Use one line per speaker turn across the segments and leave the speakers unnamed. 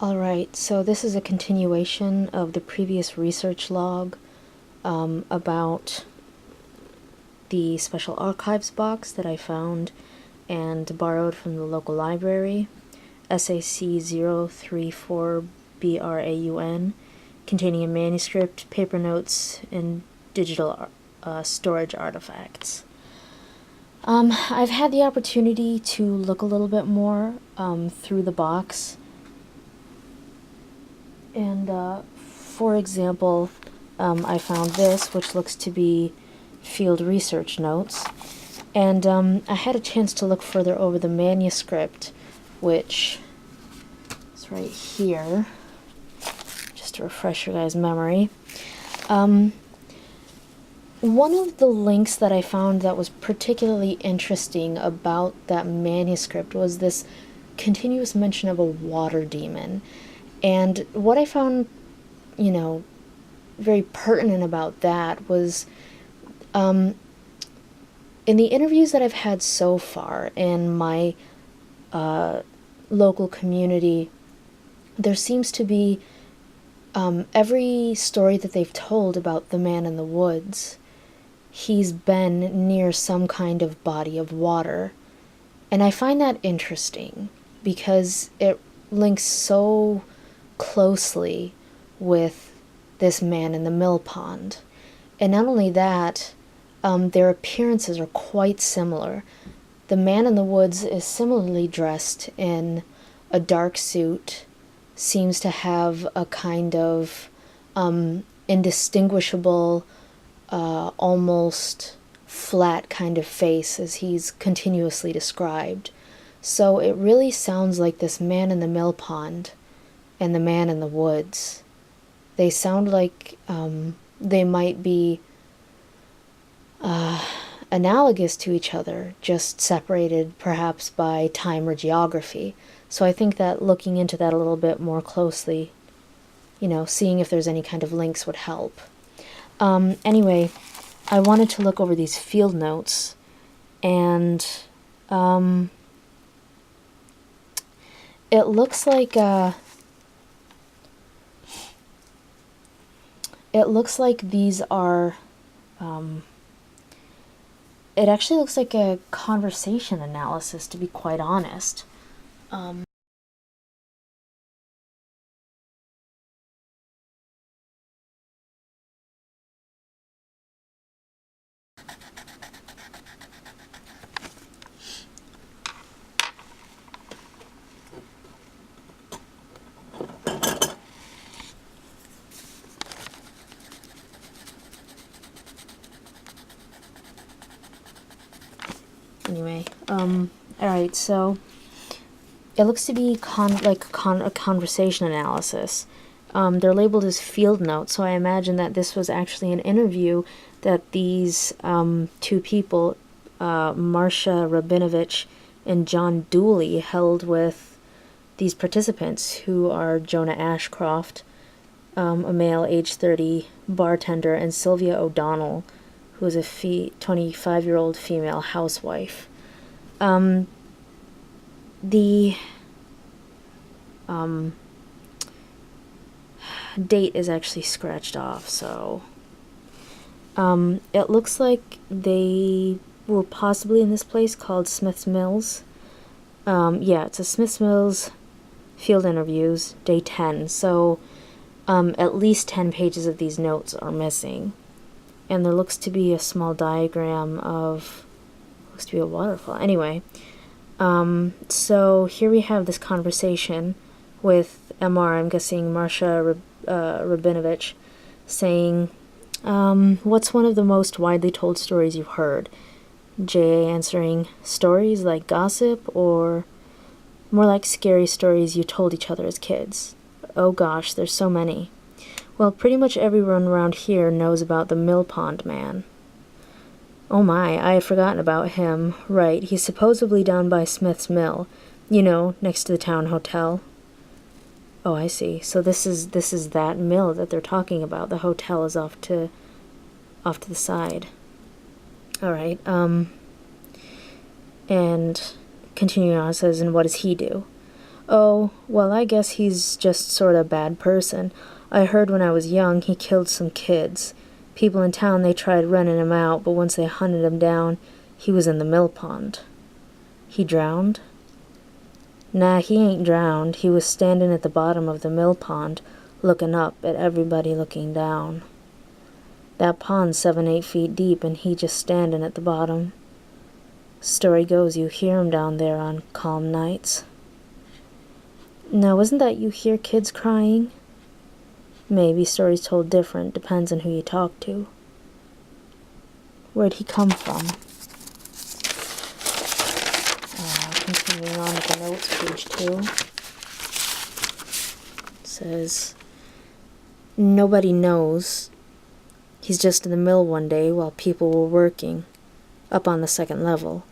Alright, so this is a continuation of the previous research log about the Special Archives box that I found and borrowed from the local library, SAC 034BRAUN, containing a manuscript, paper notes, and digital storage artifacts. I've had the opportunity to look a little bit more through the box. And for example, I found this, which looks to be field research notes. And I had a chance to look further over the manuscript, which is right here, just to refresh your guys' memory. One of the links that I found that was particularly interesting about that manuscript was this continuous mention of a water demon. And what I found, very pertinent about that was in the interviews that I've had so far in my local community, there seems to be every story that they've told about the man in the woods, he's been near some kind of body of water. And I find that interesting because it links so closely with this man in the mill pond. And not only that, their appearances are quite similar. The man in the woods is similarly dressed in a dark suit, seems to have a kind of indistinguishable, almost flat kind of face as he's continuously described. So it really sounds like this man in the mill pond and the man in the woods. They sound like they might be analogous to each other, just separated perhaps by time or geography. So I think that looking into that a little bit more closely, seeing if there's any kind of links would help. Anyway, I wanted to look over these field notes, and it looks like these are it actually looks like a conversation analysis, to be quite honest. Anyway, alright, so it looks to be a conversation analysis. They're labeled as field notes, so I imagine that this was actually an interview that these two people, Marcia Rabinovich and John Dooley, held with these participants, who are Jonah Ashcroft, a male, age 30, bartender, and Sylvia O'Donnell, who is a 25-year-old female housewife. The date is actually scratched off, so it looks like they were possibly in this place called Smith's Mills. Yeah, it's a Smith's Mills field interviews, day 10, so at least 10 pages of these notes are missing. And there looks to be a small diagram of, looks to be a waterfall. Anyway, so here we have this conversation with MR, I'm guessing Marcia Rabinovich, saying, what's one of the most widely told stories you've heard? JA answering, stories like gossip, or more like scary stories you told each other as kids? Oh gosh, there's so many. Well, pretty much everyone around here knows about the Mill Pond Man. Oh my, I had forgotten about him. Right, he's supposedly down by Smith's Mill. Next to the town hotel. Oh, I see. So this is that mill that they're talking about. The hotel is off to the side. Alright, and continuing on, it says, and what does he do? Oh, well, I guess he's just sort of a bad person. I heard when I was young he killed some kids. People in town, they tried running him out, but once they hunted him down, he was in the mill pond. He drowned? Nah, he ain't drowned. He was standing at the bottom of the mill pond, looking up at everybody looking down. That pond's 7, 8 feet deep, and he just standing at the bottom. Story goes you hear him down there on calm nights. Now, isn't that you hear kids crying? Maybe stories told different, depends on who you talk to. Where'd he come from? Continuing on with the notes, page 2. It says, nobody knows. He's just in the mill one day while people were working, up on the second level.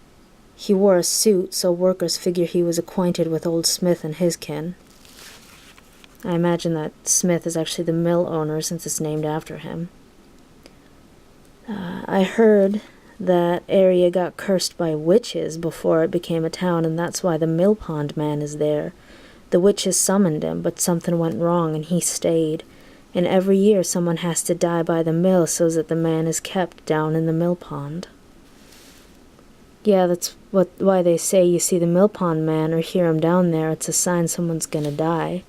He wore a suit, so workers figure he was acquainted with old Smith and his kin. I imagine that Smith is actually the mill owner since it's named after him. I heard that area got cursed by witches before it became a town, and that's why the mill pond man is there. The witches summoned him, but something went wrong and he stayed. And every year someone has to die by the mill so that the man is kept down in the mill pond. Yeah, that's why they say you see the mill pond man or hear him down there, it's a sign someone's gonna die.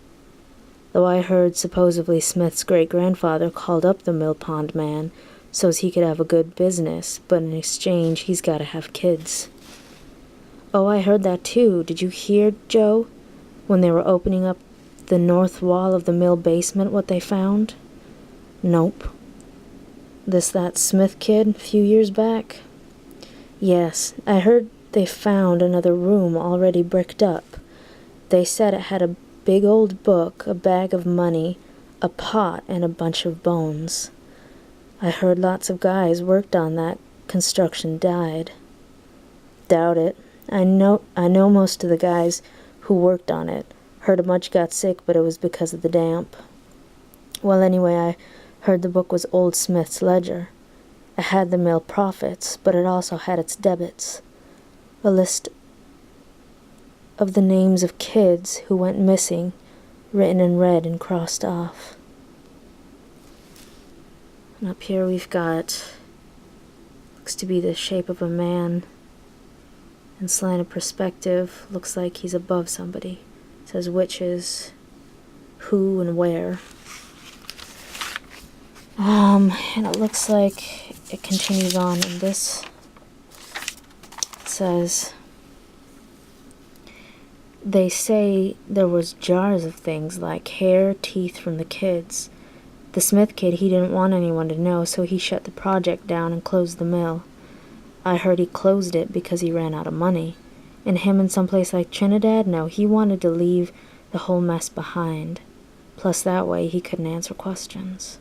Though I heard supposedly Smith's great-grandfather called up the mill pond man so's he could have a good business, but in exchange he's gotta have kids. Oh, I heard that too. Did you hear, Joe, when they were opening up the north wall of the mill basement, what they found? Nope. That Smith kid a few years back? Yes, I heard they found another room already bricked up. They said it had a big old book, a bag of money, a pot, and a bunch of bones. I heard lots of guys worked on that construction died. Doubt it. I know most of the guys who worked on it. Heard a bunch got sick, but it was because of the damp. Well, anyway, I heard the book was old Smith's ledger. It had the mill profits, but it also had its debits. A list of the names of kids who went missing, written in red and crossed off. And up here we've got, looks to be the shape of a man. In slanted perspective, looks like he's above somebody. It says witches, who and where. And it looks like it continues on in this. It says, they say there was jars of things like hair, teeth from the kids. The Smith kid, he didn't want anyone to know, so he shut the project down and closed the mill. I heard he closed it because he ran out of money. And him in some place like Trinidad, no, he wanted to leave the whole mess behind. Plus that way he couldn't answer questions.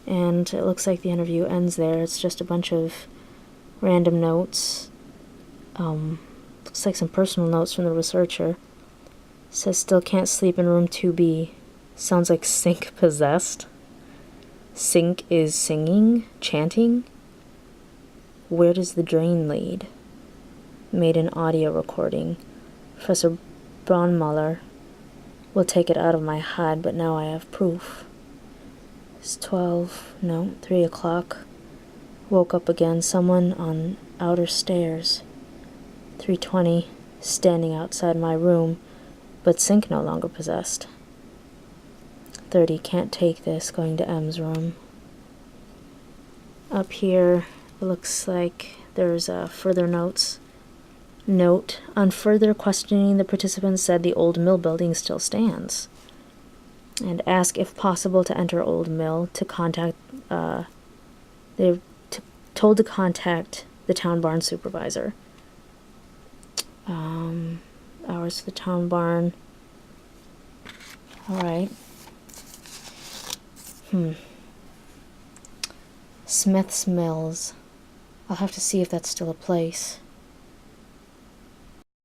And it looks like the interview ends there. It's just a bunch of random notes. Looks like some personal notes from the researcher. It says still can't sleep in room 2B. Sounds like Sink possessed. Sink is singing, chanting. Where does the drain lead? Made an audio recording. Professor Braunmuller will take it out of my head, but now I have proof. It's 3 o'clock. Woke up again, someone on outer stairs. 3:20, standing outside my room, but Sink no longer possessed. 30, can't take this, going to M's room. Up here, it looks like there's further notes. Note, on further questioning, the participants said the old mill building still stands. And ask if possible to enter old mill to contact, they're told to contact the town barn supervisor. Hours for the town barn. Alright. Smith's Mills. I'll have to see if that's still a place.